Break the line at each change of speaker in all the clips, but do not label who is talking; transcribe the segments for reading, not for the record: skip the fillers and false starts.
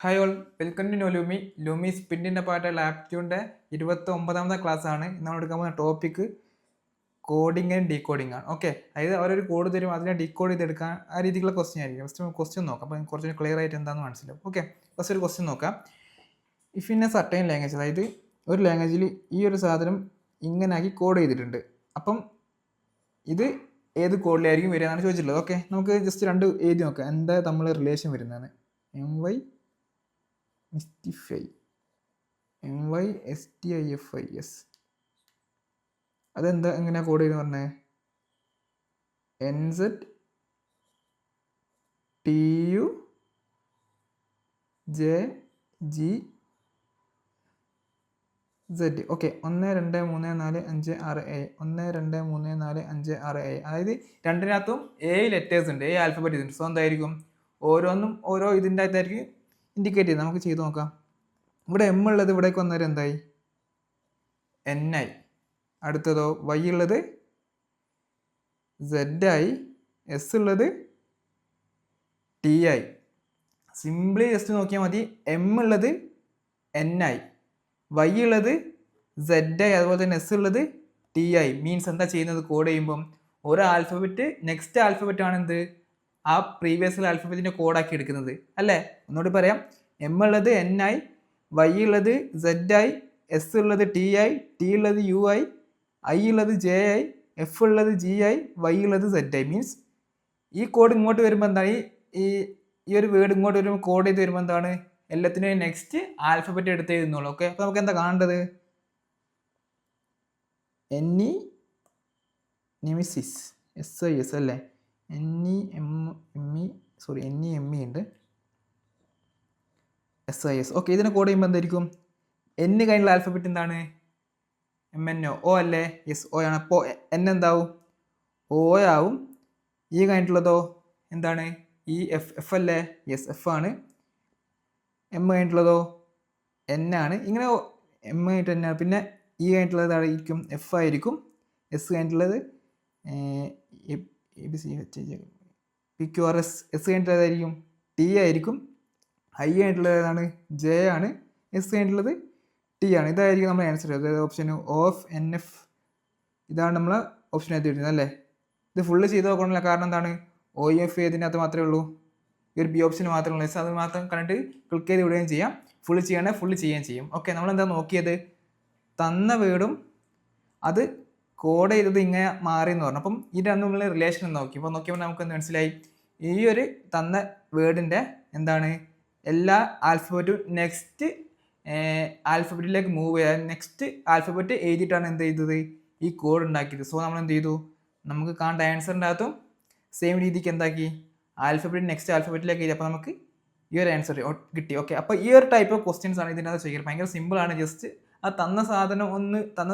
Hi all, welcome to Lumi. Lumi സ്പിന്നിൻ്റെ പാട്ടുള്ള ആപ്റ്റ്യൂണിൻ്റെ 29ാമത്തെ ക്ലാസ് ആണ്. നമ്മൾ എടുക്കാൻ പോകുന്ന ടോപ്പിക്ക് കോഡിങ് ആൻഡ് ഡീകോഡിംഗ് ആണ്. ഓക്കെ, അതായത് അവരൊരു കോഡ് തരും, അതിനെ ഡീകോഡ് ചെയ്തെടുക്കാൻ ആ രീതിയിലുള്ള ക്വസ്റ്റ്യൻ ആയിരിക്കും. ഫസ്റ്റ് ക്വസ്റ്റ്യൻ നോക്കാം, അപ്പോൾ കുറച്ചുകൂടി ക്ലിയർ ആയിട്ട് എന്താണെന്ന് മനസ്സിലാവും. ഓക്കെ, ഫസ്റ്റ് ഒരു ക്വസ്റ്റ്യൻ നോക്കാം. If in A certain language, അതായത് ഒരു ലാംഗ്വേജിൽ ഈ ഒരു സാധനം ഇങ്ങനെ ആക്കി കോഡ് ചെയ്തിട്ടുണ്ട്, അപ്പം ഇത് ഏത് കോഡിലായിരിക്കും വരിക എന്നാണ് ചോദിച്ചിട്ടുള്ളത്. ഓക്കെ, നമുക്ക് ജസ്റ്റ് രണ്ട് എഴുതി നോക്കാം എന്താ നമ്മൾ റിലേഷൻ വരുന്നതെന്ന്. mystify mystify അതെന്താ എങ്ങനെയാ കോഡ് ചെയ്ത് പറഞ്ഞേ? nz tu j g z. Okay, 1 2 3 4 5 6 7 1 2 3 4 5 6 7. അതായത് രണ്ടിനകത്തും 7 ലെറ്റേഴ്സ് ഉണ്ട്, 7 ആൽഫബറ്റ് ഉണ്ട്. സോ എന്തായിരിക്കും ഓരോന്നും ഓരോ ഇതിൻ്റെ അകത്തായിരിക്കും ഇൻഡിക്കേറ്റ് ചെയ്യുന്നത്. നമുക്ക് ചെയ്ത് നോക്കാം. ഇവിടെ എം ഉള്ളത് ഇവിടേക്ക് വന്നേരം എന്തായി? എൻ ആയി. അടുത്തതോ വൈ ഉള്ളത് സെഡ് ആയി, എസ് ഉള്ളത് ടി ആയി. സിംപ്ലി ജസ്റ്റ് നോക്കിയാൽ മതി. എം ഉള്ളത് എൻ ആയി, വൈ ഉള്ളത് സെഡ് ആയി, അതുപോലെ തന്നെ എസ് ഉള്ളത് ടി ആയി. മീൻസ് എന്താ ചെയ്യുന്നത്? കോഡ് ചെയ്യുമ്പം ഒരു ആൽഫബറ്റ് നെക്സ്റ്റ് ആൽഫബറ്റ് ആണ് എന്ത് ആ പ്രീവിയസ് ആൽഫബറ്റിന്റെ കോഡാക്കി എടുക്കുന്നത് അല്ലേ? ഒന്നുകൂടി പറയാം. എം ഉള്ളത് എൻ ആയി, വൈ ഉള്ളത് സെഡ് ആയി, എസ് ഉള്ളത് ടി ആയി, ടി ഉള്ളത് യു ആയി, ഐ ഉള്ളത് ജെ ആയി, എഫ് ഉള്ളത് ജി ആയി, വൈ ഉള്ളത് സെഡ് ആയി. മീൻസ് ഈ കോഡ് ഇങ്ങോട്ട് വരുമ്പോൾ എന്താണ് ഈ ഒരു വേർഡ് ഇങ്ങോട്ട് വരുമ്പോൾ കോഡ് ചെയ്ത് വരുമ്പോൾ എന്താണ് എല്ലാത്തിനും നെക്സ്റ്റ് ആൽഫബറ്റ് എടുത്ത് എഴുതുന്നുള്ളൂ. ഓക്കെ, അപ്പോൾ നമുക്ക് എന്താ കാണേണ്ടത്? എന്നി നെമിസിസ് എസ് ഐ എസ് അല്ലേ? NEME ഉണ്ട്, SIS. ഓക്കെ, ഇതിനെ കോഡ് ചെയ്യുമ്പോൾ എന്തായിരിക്കും? N കഴിഞ്ഞുള്ള ആൽഫബറ്റ് എന്താണ്? MNO, O അല്ലേ? യെസ്, O ആണ്. അപ്പോൾ N എന്താവും? O ആവും. ഈ കഴിഞ്ഞിട്ടുള്ളതോ എന്താണ്? F അല്ലേ? യെസ്, F ആണ്. M കഴിഞ്ഞിട്ടുള്ളതോ N ആണ്. ഇങ്ങനെ M കഴിഞ്ഞിട്ട് N ആണ്. പിന്നെ ഈ കഴിഞ്ഞിട്ടുള്ളത് ആയിരിക്കും F ആയിരിക്കും. S കഴിഞ്ഞിട്ടുള്ളത് PQRS. S കഴിഞ്ഞിട്ടുള്ളതായിരിക്കും T ആയിരിക്കും. ഐ ആയിട്ടുള്ളത് ഏതാണ്? ജെ ആണ്. എസ് ആയിട്ടുള്ളത് ടി ആണ്. ഇതായിരിക്കും നമ്മുടെ ആൻസർ. അതായത് ഓപ്ഷൻ OF NF ഇതാണ് നമ്മൾ ഓപ്ഷൻ ആയിട്ട് വരുന്നത് അല്ലേ? ഇത് ഫുള്ള് ചെയ്ത് നോക്കണമല്ലോ. കാരണം എന്താണ്? OF ഇതിനകത്ത് മാത്രമേ ഉള്ളൂ, ഈ ഒരു ബി ഓപ്ഷന് മാത്രമേ ഉള്ളൂ. അത് മാത്രം കണ്ടിട്ട് ക്ലിക്ക് ചെയ്ത് വിടുകയും ചെയ്യാം. ഫുള്ള് ചെയ്യണമെങ്കിൽ ഫുള്ള് ചെയ്യുകയും ചെയ്യും. ഓക്കെ, നമ്മളെന്താ നോക്കിയത്? തന്ന വേർഡും അത് കോഡ് ചെയ്തത് ഇങ്ങനെ മാറി എന്ന് പറഞ്ഞു. അപ്പം ഈ രണ്ടും നമ്മൾ റിലേഷൻ നോക്കി. അപ്പോൾ നോക്കിയപ്പോൾ നമുക്ക് മനസ്സിലായി ഈ ഒരു തന്ന വേർഡിൻ്റെ എന്താണ് എല്ലാ ആൽഫബറ്റും നെക്സ്റ്റ് ആൽഫബറ്റിലേക്ക് മൂവ് ചെയ്യാൻ നെക്സ്റ്റ് ആൽഫബറ്റ് എഴുതിയിട്ടാണ് എന്ത് ചെയ്തത് ഈ കോഡ് ഉണ്ടാക്കിയത്. സോ നമ്മൾ എന്ത് ചെയ്തു? നമുക്ക് കാണേണ്ട ആൻസറിൻ്റെ അകത്തും സെയിം രീതിക്ക് എന്താക്കി ആൽഫബറ്റ് നെക്സ്റ്റ് ആൽഫബറ്റിലേക്ക് എഴുതി. അപ്പോൾ നമുക്ക് ഈ ഒരു ആൻസർ കിട്ടി. ഓക്കെ, അപ്പോൾ ഈ ഒരു ടൈപ്പ് ഓഫ് ക്വസ്റ്റ്യൻസ് ആണ് ഇതിനകത്ത് ചെയ്യുന്നത്. ഭയങ്കര സിമ്പിളാണ്. ജസ്റ്റ് ആ തന്ന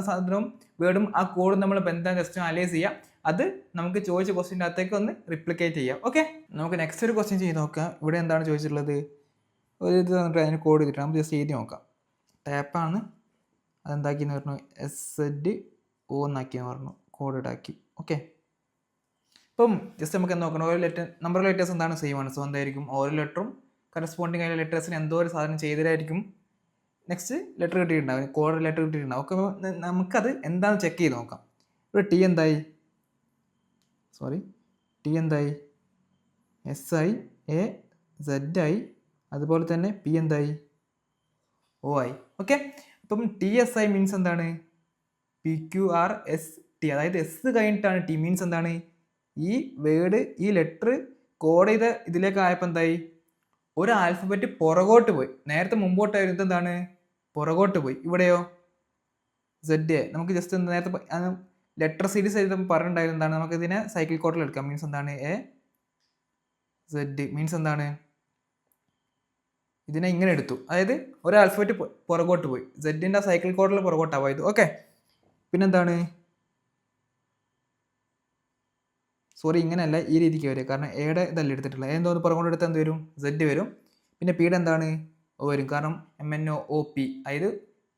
സാധനവും വേർഡും ആ കോഡും നമ്മൾ ബന്ധം ജസ്റ്റ് അനലൈസ് ചെയ്യാം. അത് നമുക്ക് ചോദിച്ച ക്വസ്റ്റ്യൻ്റെ അകത്തേക്ക് ഒന്ന് റിപ്ലിക്കേറ്റ് ചെയ്യാം. ഓക്കെ, നമുക്ക് നെക്സ്റ്റ് ഒരു ക്വസ്റ്റ്യൻ ചെയ്ത് നോക്കാം. ഇവിടെ എന്താണ് ചോദിച്ചിട്ടുള്ളത്? ഒരു ഇത് തന്നിട്ട് അതിന് കോഡ് ചെയ്തിട്ട് നമുക്ക് ജസ്റ്റ് എഴുതി നോക്കാം. ടാപ്പാണ്, അതെന്താക്കിയെന്ന് പറഞ്ഞു? SZO എന്നാക്കിയെന്ന് പറഞ്ഞു, കോഡ് ഇടാക്കി. ഓക്കെ, ഇപ്പം ജസ്റ്റ് നമുക്ക് എന്താ നോക്കണം? ഓരോ നമ്പർ ഓഫ് ലെറ്റേഴ്സ് എന്താണ് സെയിം ആണ്. സോ എന്തായിരിക്കും ഓരോ ലെറ്ററും കറസ്പോണ്ടിങ് ആയ ലെറ്റേഴ്സിന് എന്തോ ഒരു സാധനം ചെയ്തതായിരിക്കും നെക്സ്റ്റ് ലെറ്റർ കിട്ടിയിട്ടുണ്ടാവും, കോഡ് ലെറ്റർ കിട്ടിയിട്ടുണ്ടാവും. ഓക്കെ, നമുക്കത് എന്താണെന്ന് ചെക്ക് ചെയ്ത് നോക്കാം. ഇവിടെ ടി എന്തായി? SIAZI, അതുപോലെ തന്നെ പി എന്തായി? OI. ഓക്കെ, അപ്പം TSI മീൻസ് എന്താണ്? PQRST, അതായത് എസ് കഴിഞ്ഞിട്ടാണ് ടി. മീൻസ് എന്താണ്? ഈ വേർഡ് ഈ ലെറ്റർ കോഡ് ചെയ്ത ഇതിലേക്ക് ആയപ്പോൾ എന്തായി? ഒരു ആൽഫബറ്റ് പുറകോട്ട് പോയി. നേരത്തെ മുമ്പോട്ടായിരുന്നു, എന്താണ് പുറകോട്ട് പോയി. ഇവിടെയോ ZA. നമുക്ക് ജസ്റ്റ് നേരത്തെ ലെറ്റർ സീരീസ് ആയിട്ട് പറഞ്ഞിട്ടുണ്ടായിരുന്നു എന്താണ്? നമുക്ക് ഇതിനെ സൈക്കിൾ കോഡിൽ എടുക്കാം. മീൻസ് എന്താണ്? AZ മീൻസ് എന്താണ്? ഇതിനെ ഇങ്ങനെ എടുത്തു, അതായത് ഒരു ആൽഫബറ്റ് പുറകോട്ട് പോയി. സെഡിൻ്റെ സൈക്കിൾ കോഡിൽ പുറകോട്ടാണ് പോയത്. ഓക്കെ, പിന്നെന്താണ്? ഇങ്ങനെയല്ല, ഈ രീതിക്ക് വരും. കാരണം എയുടെ ഇതല്ല എടുത്തിട്ടുള്ളത്. എന്തോന്ന് പുറകോട്ട് എടുത്താൽ എന്ത് വരും? Z വരും. പിന്നെ പിയുടെ എന്താണ്? O വരും. കാരണം MNOOP, അതായത്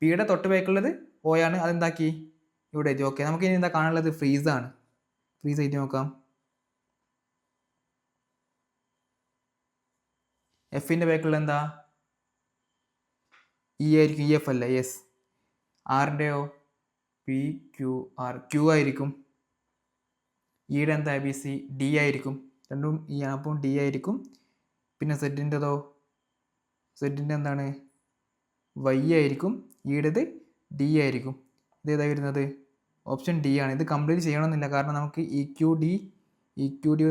പിയുടെ തൊട്ട് ബാക്കുള്ളത് O ആണ്. അതെന്താക്കി ഇവിടെ എഴുതി. ഓക്കെ, നമുക്ക് ഇനി എന്താ കാണാനുള്ളത്? ഫ്രീസാണ്. ഫ്രീസ് എഴുതി നോക്കാം. എഫിൻ്റെ ബാക്കുള്ള എന്താ? ഇ ആയിരിക്കും, ഇ എഫ് അല്ല, യെസ്. ആറിൻ്റെയോ പി ക്യു ആർ, ക്യു ആയിരിക്കും. ഇയുടെ എന്താ ബി സി, ഡി ആയിരിക്കും. രണ്ടും ഇ ആണ്, അപ്പം ഡി ആയിരിക്കും. പിന്നെ സെഡിൻ്റെതോ, സെഡിൻ്റെ എന്താണ്, വൈ ആയിരിക്കും. ഇയുടേത് ഡി ആയിരിക്കും. ഇത് ഏതാ വരുന്നത്, ഓപ്ഷൻ ഡി ആണ്. ഇത് കംപ്ലീറ്റ് ചെയ്യണമെന്നില്ല, കാരണം നമുക്ക് ഇ ക്യു ഡി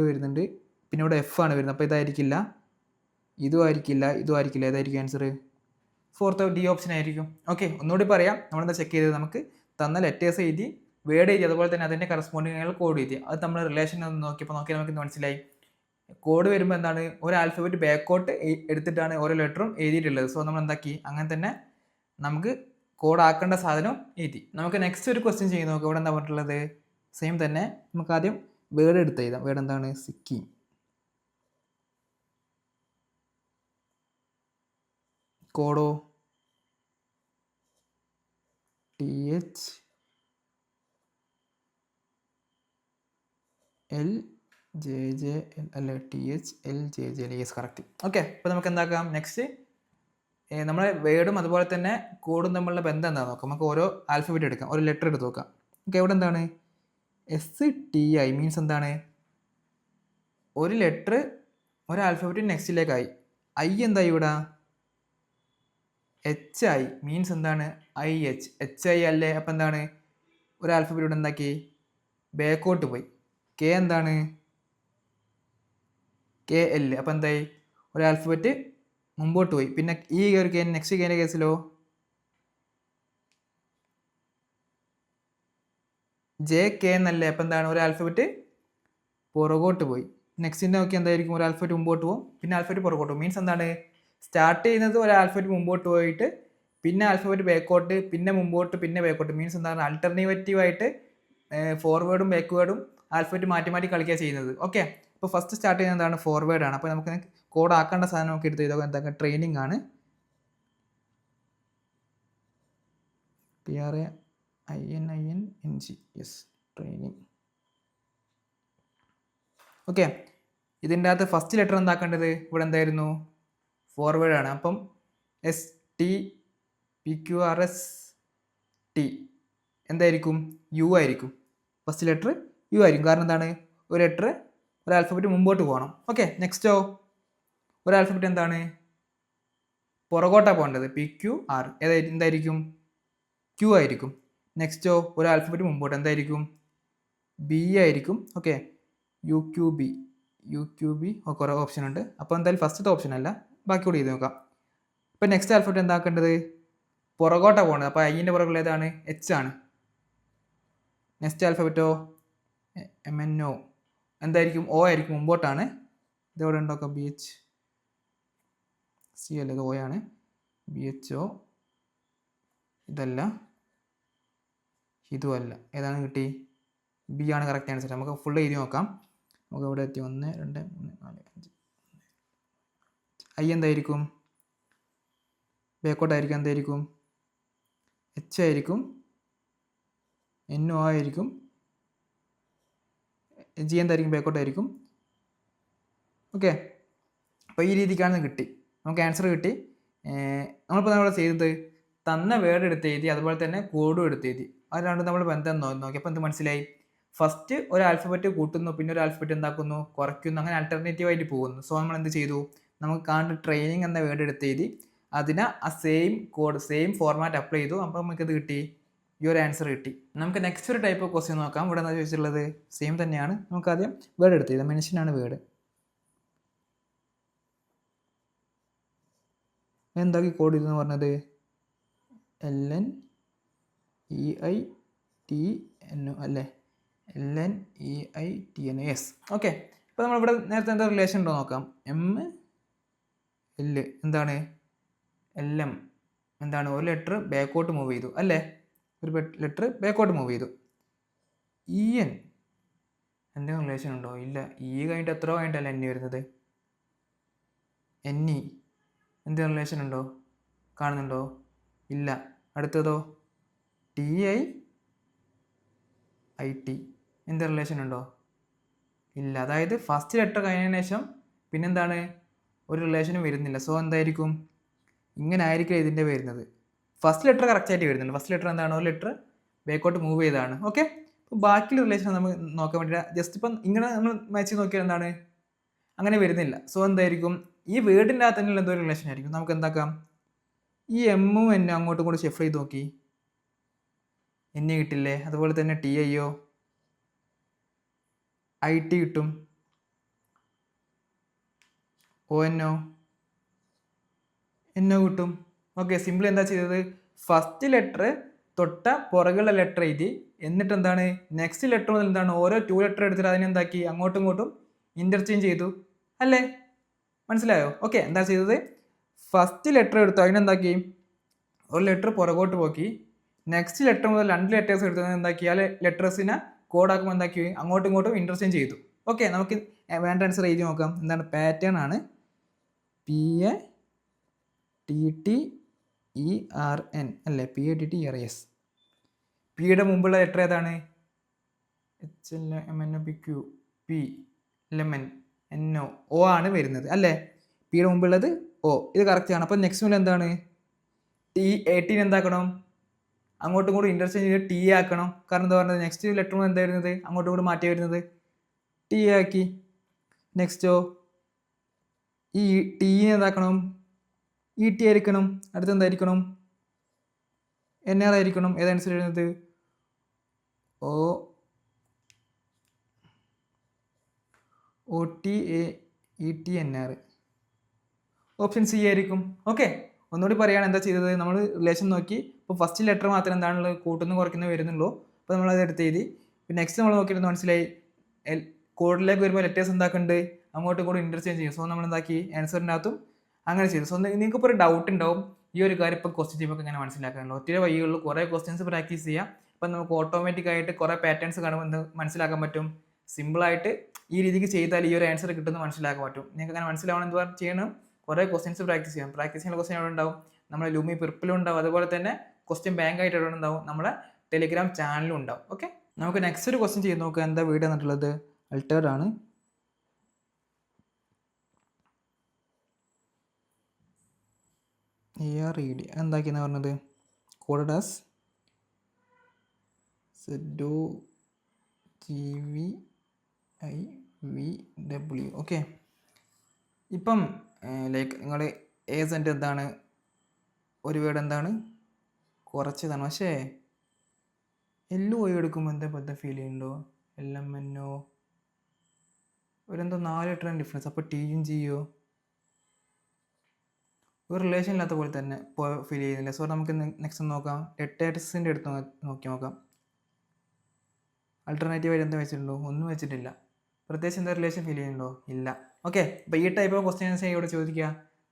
വരുന്നുണ്ട്. പിന്നെ ഇവിടെ എഫ് ആണ് വരുന്നത്, അപ്പോൾ ഇതായിരിക്കില്ല, ഇതും ആയിരിക്കില്ല, ഇതും ആയിരിക്കില്ല. ഏതായിരിക്കും ആൻസർ, ഫോർത്ത് ഡി ഓപ്ഷൻ ആയിരിക്കും. ഓക്കെ, ഒന്നുകൂടി പറയാം. നമ്മളെന്താ ചെക്ക് ചെയ്തത്, നമുക്ക് തന്ന ലെറ്റേഴ്സ് എഴുതി, വേർഡ് എഴുതി, അതുപോലെ തന്നെ അതിൻ്റെ കറസ്പോണ്ടിങ് കോഡ് എഴുതി. അത് നമ്മൾ റിലേഷൻ ഒന്ന് നോക്കിയപ്പോൾ നമുക്ക് മനസ്സിലായി, കോഡ് വരുമ്പോൾ എന്താണ്, ഒരു ആൽഫബറ്റ് ബാക്കോട്ട് എടുത്തിട്ടാണ് ഓരോ ലെറ്ററും എഴുതിയിട്ടുള്ളത്. സോ നമ്മൾ എന്താക്കി, അങ്ങനെ തന്നെ നമുക്ക് കോഡ് ആക്കേണ്ട സാധനം എഴുതി. നമുക്ക് നെക്സ്റ്റ് ഒരു ക്വസ്റ്റ്യൻ ചെയ്ത് നോക്കാം. ഇവിടെ എന്താ പറഞ്ഞിട്ടുള്ളത്, സെയിം തന്നെ. നമുക്ക് ആദ്യം വേർഡ് എടുത്ത് എഴുതാം. വേർഡ് എന്താണ്, സിക്കിം. കോഡോ THLJJL, അല്ല THLJJL, യെസ് കറക്റ്റ്. ഓക്കെ, അപ്പോൾ നമുക്ക് എന്താക്കാം, നെക്സ്റ്റ് നമ്മളെ വേർഡും അതുപോലെ തന്നെ കോഡും തമ്മിലുള്ള ബന്ധം എന്താണെന്ന് നോക്കാം. നമുക്ക് ഓരോ ആൽഫബറ്റ് എടുക്കാം, ഒരു ലെറ്റർ എടുത്ത് നോക്കാം. ഓക്കെ, ഇവിടെ എന്താണ്, STI മീൻസ് എന്താണ്, ഒരു ലെറ്റർ ഒരു ആൽഫബറ്റ് നെക്സ്റ്റിലേക്കായി. ഐ എന്തായി ഇവിടെ, HI മീൻസ് എന്താണ്, HI അല്ലേ. അപ്പം എന്താണ്, ഒരു ആൽഫബറ്റ് ഇവിടെ എന്താക്കി, ബാക്കോട്ട് പോയി. കെ എന്താണ്, KL. അപ്പം എന്തായി, ഒരു ആൽഫബറ്റ് മുമ്പോട്ട് പോയി. പിന്നെ ഈ ഒരു കെ, നെക്സ്റ്റ് കെൻ്റെ കേസിലോ JK എന്നല്ലേ. അപ്പം എന്താണ്, ഒരു ആൽഫബറ്റ് പുറകോട്ട് പോയി. നെക്സ്റ്റിൻ്റെ നോക്കി എന്തായിരിക്കും, ഒരു ആൽഫബറ്റ് മുമ്പോട്ട് പോകും, പിന്നെ ആൽഫബറ്റ് പുറകോട്ട് പോകും. മീൻസ് എന്താണ്, സ്റ്റാർട്ട് ചെയ്യുന്നത് ഒരു ആൽഫബറ്റ് മുമ്പോട്ട് പോയിട്ട് പിന്നെ ആൽഫബറ്റ് ബാക്കോട്ട്, പിന്നെ മുമ്പോട്ട്, പിന്നെ ബാക്കോട്ട്. മീൻസ് എന്താണ്, ആൾട്ടർനേറ്റീവ് ആയിട്ട് ഫോർവേഡും ബാക്ക്വേഡും ആൽഫബറ്റ് മാറ്റി മാറ്റി കളിക്കുക ചെയ്യുന്നത്. ഓക്കെ, അപ്പോൾ ഫസ്റ്റ് സ്റ്റാർട്ട് ചെയ്യുന്നത് എന്താണ്, ഫോർവേഡ് ആണ്. അപ്പോൾ നമുക്ക് കോഡ് ആക്കേണ്ട സാധനം നമുക്ക് എടുത്ത് ചെയ്താൽ എന്താ, ട്രെയിനിങ് ആണ്. TRAINING, yes, training. ഓക്കെ, ഇതിൻ്റെ അകത്ത് ഫസ്റ്റ് ലെറ്റർ എന്താക്കേണ്ടത്, ഇവിടെ എന്തായിരുന്നു, ഫോർവേഡ് ആണ്. അപ്പം STPQRST എന്തായിരിക്കും, യു ആയിരിക്കും. ഫസ്റ്റ് ലെറ്റർ യു ആയിരിക്കും, കാരണം എന്താണ്, ഒരു ലെറ്റർ ഒരു ആൽഫബറ്റ് മുമ്പോട്ട് പോകണം. ഓക്കെ, നെക്സ്റ്റോ, ഒരു ആൽഫബറ്റ് എന്താണ്, പുറകോട്ടാണ് പോകേണ്ടത്, PQR എന്തായിരിക്കും, ക്യൂ ആയിരിക്കും. നെക്സ്റ്റോ, ഒരു ആൽഫബറ്റ് മുമ്പോട്ട് എന്തായിരിക്കും, ബി ആയിരിക്കും. ഓക്കെ, UQB കുറേ ഓപ്ഷൻ ഉണ്ട്. അപ്പോൾ എന്തായാലും ഫസ്റ്റത്തെ ഓപ്ഷൻ അല്ല, ബാക്കി കൂടി ചെയ്ത് നോക്കാം. ഇപ്പം നെക്സ്റ്റ് ആൽഫബറ്റ് എന്താക്കേണ്ടത്, പുറകോട്ടാണ് പോകുന്നത്. അപ്പോൾ ഐൻ്റെ പുറകുള്ള ഏതാണ്, H ആണ്. നെക്സ്റ്റ് ആൽഫബറ്റോ MNO എന്തായിരിക്കും, O ആയിരിക്കും, മുമ്പോട്ടാണ്. ഇതെവിടെ ഉണ്ടാക്കാം, BHC അല്ല, ഇത് O ആണ്. BHO, ഇതല്ല, ഇതുമല്ല. ഏതാണ് കിട്ടി, ബി ആണ് കറക്റ്റ് ആൻസർ. നമുക്ക് ഫുൾ എഴുതി നോക്കാം. നമുക്ക് ഇവിടെ എത്തി, 1 2 3 4 5. ഐ എന്തായിരിക്കും, ബാക്കോട്ടായിരിക്കും, എന്തായിരിക്കും, H ആയിരിക്കും. NO ആയിരിക്കും. G എന്തായിരിക്കും, ബാക്കോട്ടായിരിക്കും. ഓക്കെ, അപ്പോൾ ഈ രീതിക്കാണ് കിട്ടി, നമുക്ക് ആൻസർ കിട്ടി. നമ്മളിപ്പോൾ നമ്മൾ ചെയ്തത്, തന്ന വേർഡ് എടുത്ത് എഴുതി, അതുപോലെ തന്നെ കോഡും എടുത്ത് എഴുതി. അതിലാണ് നമ്മൾ ബന്ധം നോക്കി. അപ്പോൾ എന്ത് മനസ്സിലായി, ഫസ്റ്റ് ഒരു ആൽഫബറ്റ് കൂട്ടുന്നു, പിന്നെ ഒരു ആൽഫബറ്റ് എന്താക്കുന്നു, കുറയ്ക്കുന്നു, അങ്ങനെ ആൾട്ടർനേറ്റീവ് ആയിട്ട് പോകുന്നു. സോ നമ്മൾ എന്ത് ചെയ്തു, നമുക്ക് കാണുന്ന ട്രെയിനിങ് എന്ന വേർഡ് എടുത്ത് എഴുതി, അതിന് ആ same code, same format apply ചെയ്തു. അപ്പോൾ നമുക്കത് കിട്ടി, ഈ ഒരു ആൻസർ കിട്ടി. നമുക്ക് നെക്സ്റ്റ് ഒരു ടൈപ്പ് ഓഫ് ക്വസ്റ്റ്യൻ നോക്കാം. ഇവിടെ എന്താ ചോദിച്ചിട്ടുള്ളത്, സെയിം തന്നെയാണ്. നമുക്ക് ആദ്യം വേർഡ് എടുത്ത് എഴുതാം. മെൻഷനാണ് വേർഡ്. എന്താക്കി കോഡ് ചെയ്തെന്ന് പറഞ്ഞത്, LNEITNO അല്ലേ, LNEITNO, യെസ്. ഓക്കെ, ഇപ്പോൾ നമ്മളിവിടെ നേരത്തെ എന്താ റിലേഷൻ ഉണ്ടോ നോക്കാം. ML എന്താണ്, LM എന്താണ്, ഒരു ലെറ്റർ ബാക്കോട്ട് മൂവ് ചെയ്തു അല്ലേ, ഒരു ലെറ്റർ ബാക്കോട്ട് മൂവ് ചെയ്തു. EN എന്തെങ്കിലും റിലേഷൻ ഉണ്ടോ, ഇല്ല. കഴിഞ്ഞിട്ട് എത്രയോ കഴിഞ്ഞിട്ടല്ല NE വരുന്നത്. NE എന്തെങ്കിലും റിലേഷൻ ഉണ്ടോ, കാണുന്നുണ്ടോ, ഇല്ല. അടുത്തതോ, TIIT എന്ത് റിലേഷൻ ഉണ്ടോ, ഇല്ല. അതായത് ഫസ്റ്റ് ലെറ്റർ കഴിഞ്ഞതിന് ശേഷം പിന്നെന്താണ്, ഒരു റിലേഷനും വരുന്നില്ല. സോ എന്തായിരിക്കും, ഇങ്ങനെ ആയിരിക്കും ഇതിൻ്റെ വരുന്നത്. ഫസ്റ്റ് ലെറ്റർ കറക്റ്റായിട്ട് വരുന്നുണ്ട്. ഫസ്റ്റ് ലെറ്റർ എന്താണ്? ഒരു ലെറ്റർ ബാക്കോട്ട് മൂവ് ചെയ്തതാണ്. ഓക്കെ, അപ്പോൾ ബാക്കിയുള്ള റിലേഷൻ നമുക്ക് നോക്കാൻ വേണ്ടിയിട്ട് ജസ്റ്റ് ഇപ്പം ഇങ്ങനെ നമ്മൾ മാച്ച് നോക്കിയാൽ എന്താണ് അങ്ങനെ വരുന്നില്ല. സോ എന്തായിരിക്കും ഈ വേർഡിൻ്റെ അകത്ത് തന്നെ എന്തോ റിലേഷൻ ആയിരിക്കും. നമുക്ക് എന്താക്കാം, ഈ എമ്മും എന്നും അങ്ങോട്ടും കൂടി ഷിഫ്റ്റ് ചെയ്ത് നോക്കി, എന്നെ കിട്ടില്ലേ? അതുപോലെ തന്നെ ടി ഐയോ ഐ ടി കിട്ടും, ഒ എന്നോ കിട്ടും. ഓക്കെ, സിമ്പിൾ എന്താ ചെയ്തത്, ഫസ്റ്റ് ലെറ്റർ തൊട്ട പുറകുള്ള ലെറ്റർ എഴുതി, എന്നിട്ട് എന്താണ് നെക്സ്റ്റ് ലെറ്റർ മുതൽ എന്താണ് ഓരോ 2 ലെറ്റർ എടുത്തിട്ട് അതിനെന്താക്കി അങ്ങോട്ടും ഇങ്ങോട്ടും ഇൻ്റർചേഞ്ച് ചെയ്തു അല്ലേ? മനസ്സിലായോ? ഓക്കെ, എന്താ ചെയ്തത്, ഫസ്റ്റ് ലെറ്റർ എടുത്തു, അതിനെന്താക്കി ഒരു ലെറ്റർ പുറകോട്ട് പോക്കി, നെക്സ്റ്റ് ലെറ്റർ മുതൽ 2 ലെറ്റേഴ്സ് എടുത്തത് എന്താക്കി ആ ലെറ്റേഴ്സിനെ കോഡാക്കുമ്പോൾ എന്താക്കി അങ്ങോട്ടും ഇങ്ങോട്ടും ഇൻ്റർചേഞ്ച് ചെയ്തു. ഓക്കെ, നമുക്ക് വേണ്ട ആൻസർ എഴുതി നോക്കാം. എന്താണ് പാറ്റേൺ ആണ് PATTERN അല്ലേ? PATTERS. പിയുടെ മുമ്പുള്ള ലെറ്റർ ഏതാണ്? HLMNOPPLMNO ആണ് വരുന്നത് അല്ലേ? പിയുടെ മുമ്പുള്ളത് O. ഇത് കറക്റ്റ് ആണ്. അപ്പോൾ നെക്സ്റ്റ് മുതൽ എന്താണ് TAT എന്താക്കണം, അങ്ങോട്ടും ഇങ്ങോട്ടും ഇൻ്റർചേഞ്ച് ചെയ്ത് ടി ആക്കണം. കാരണം എന്താ പറയുന്നത്, നെക്സ്റ്റ് ലെറ്റർ എന്താ വരുന്നത് അങ്ങോട്ടും ഇങ്ങോട്ടും മാറ്റി വരുന്നത് ടി ആക്കി. നെക്സ്റ്റോ ഈ ടീനെ എന്താക്കണം, ET ആയിരിക്കണം. അടുത്ത് എന്തായിരിക്കണം, NR ആയിരിക്കണം. ഏതനുസരിച്ച് വരുന്നത് OTAETNR. ഓപ്ഷൻ സി ആയിരിക്കും. ഓക്കെ, ഒന്നുകൂടി പറയുകയാണ് എന്താ ചെയ്തത്, നമ്മൾ റിലേഷൻ നോക്കി, ഇപ്പോൾ ഫസ്റ്റ് ലെറ്റർ മാത്രം എന്താണുള്ളത് കൂട്ടുന്ന കുറയ്ക്കുന്ന വരുന്നുള്ളൂ. അപ്പോൾ നമ്മളത് എടുത്ത് എഴുതി. പിന്നെ നെക്സ്റ്റ് നമ്മൾ നോക്കിയിട്ട് മനസ്സിലായി കോഡിലേക്ക് വരുമ്പോൾ ലെറ്റേഴ്സ് എന്താക്കുന്നുണ്ട് അങ്ങോട്ടും ഇങ്ങോട്ടും ഇൻ്റർചേഞ്ച് ചെയ്യും. സോ നമ്മൾ എന്താക്കി ആൻസറിൻ്റെ അകത്തും അങ്ങനെ ചെയ്തു. സോ നിങ്ങൾക്കിപ്പോൾ ഒരു ഡൗട്ട് ഉണ്ടാവും ഈ ഒരു കാര്യം ഇപ്പോൾ ക്വസ്റ്റ്യൻ ചെയ്യുമ്പോൾ എങ്ങനെ മനസ്സിലാക്കാനുള്ളൂ. ഒത്തിരി വഴികളിൽ കുറേ ക്വസ്റ്റ്യൻസ് പ്രാക്ടീസ് ചെയ്യാം. അപ്പം നമുക്ക് ഓട്ടോമാറ്റിക് ആയിട്ട് കുറേ പാറ്റേൺസ് കാണുമ്പോൾ എന്ത് മനസ്സിലാക്കാൻ പറ്റും, സിമ്പിളായിട്ട് ഈ രീതിക്ക് ചെയ്താൽ ഈ ഒരു ആൻസർ കിട്ടുമെന്ന് മനസ്സിലാക്കാൻ പറ്റും. നിങ്ങൾക്ക് അങ്ങനെ മനസ്സിലാവണം എന്ത് ചെയ്യണം, കുറേ ക്വസ്റ്റ്യൻസ് പ്രാക്ടീസ് ചെയ്യാം. പ്രാക്ടീസ് ചെയ്യുന്ന ക്വസ്റ്റ്യൻ എവിടെ ഉണ്ടാവും, നമ്മുടെ ലൂമി പിർപ്പിലും ഉണ്ടാവും. അതുപോലെ തന്നെ ക്വസ്റ്റ്യൻ ബാങ്ക് ആയിട്ട് എവിടെ ഉണ്ടാവും, നമ്മുടെ ടെലിഗ്രാം ചാനലും ഉണ്ടാവും. ഓക്കെ, നമുക്ക് നെക്സ്റ്റ് ഒരു ക്വസ്റ്റ്യൻ ചെയ്ത് നോക്കുക. എന്താ വീഡിയോ എന്നിട്ടുള്ളത് അൾട്ടേർഡ് ആണ്. ARED എന്താക്കിയെന്ന് പറഞ്ഞത് കോഡഡ് ആസ് ZOGVIVW. ഓക്കെ, ഇപ്പം ലൈക്ക് നിങ്ങൾ സെൻറ്റ് എന്താണ് ഒരു വേർഡ് എന്താണ് കുറച്ചതാണ്, പക്ഷേ OI എടുക്കുമ്പോൾ എന്താ ബന്ധം ഫീൽ ചെയ്യുന്നുണ്ടോ, LMNO ഒരെന്തോ 4 ലെറ്ററിന് ഡിഫറൻസ്. അപ്പോൾ ടിയും ജിയോ ഒരു റിലേഷൻ ഇല്ലാത്ത പോലെ തന്നെ ഫീൽ ചെയ്യുന്നില്ല. സോ നമുക്ക് നെക്സ്റ്റ് നോക്കാം, ലെറ്റേഴ്സിൻ്റെ അടുത്ത് നോക്കാം. ആൾട്ടർനേറ്റീവ് ആയിട്ട് എന്താ വെച്ചിട്ടുണ്ടോ, ഒന്നും വെച്ചിട്ടില്ല. പ്രത്യേകിച്ച് എന്താ റിലേഷൻ ഫീൽ ചെയ്യുന്നുണ്ടോ, ഇല്ല. ഓക്കെ, അപ്പോൾ ഈ ടൈപ്പ് ഓഫ് ക്വസ്റ്റ്യൻസ് ഇവിടെ ചോദിക്കുക,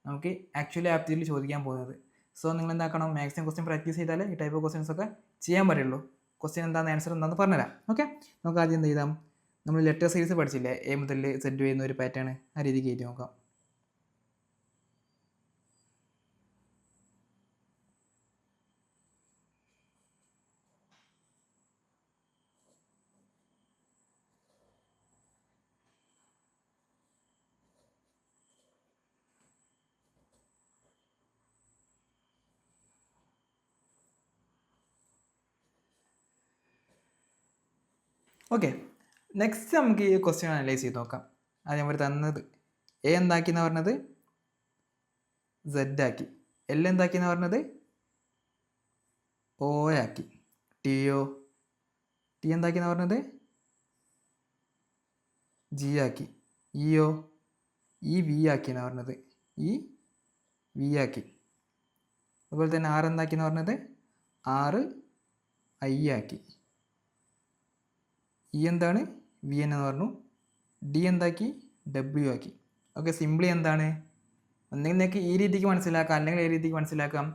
നമുക്ക് ആക്ച്വലി ആപ്റ്റിറ്റ്യൂഡിൽ ചോദിക്കാൻ പോകുന്നത്. സോ നിങ്ങൾ എന്താക്കണം, മാക്സിമം ക്വസ്റ്റ്യൻ പ്രാക്ടീസ് ചെയ്താൽ ഈ ടൈപ്പ് ഓഫ് ക്വസ്റ്റ്യൻസ് ഒക്കെ ചെയ്യാൻ പറ്റുള്ളൂ. ക്വസ്റ്റ്യൻ എന്താണെന്ന് ആൻസർ എന്താണെന്ന് പറഞ്ഞുതരാം. ഓക്കെ, നമുക്ക് ആദ്യം എന്ത് ചെയ്താം, നമ്മൾ ലെറ്റർ സീരീസ് പഠിച്ചില്ലേ, A മുതൽ Z വരുന്ന ഒരു പാറ്റേൺ, ആ രീതിക്ക് എഴുതി നോക്കാം. ഓക്കെ, നെക്സ്റ്റ് നമുക്ക് ഈ ക്വസ്റ്റ്യൻ അനലൈസ് ചെയ്ത് നോക്കാം. ആദ്യം അവർ തന്നത് A എന്താക്കിയെന്ന് പറഞ്ഞത് Z ആക്കി, L എന്താക്കിയെന്ന് പറഞ്ഞത് O ആക്കി, T എന്താക്കിയെന്ന് പറഞ്ഞത് G ആക്കി, V ആക്കിയെന്ന് പറഞ്ഞത് V ആക്കി. അതുപോലെ തന്നെ R എന്താക്കിയെന്ന് പറഞ്ഞത് I ആക്കി. എന്താണ് VN എന്ന് പറഞ്ഞു, D എന്താക്കി W ആക്കി. ഓക്കെ, സിംപ്ലി എന്താണ്, ഒന്നെങ്കിൽ നിങ്ങൾക്ക് ഈ രീതിക്ക് മനസ്സിലാക്കാം, അല്ലെങ്കിൽ ഈ രീതിക്ക് മനസ്സിലാക്കാം.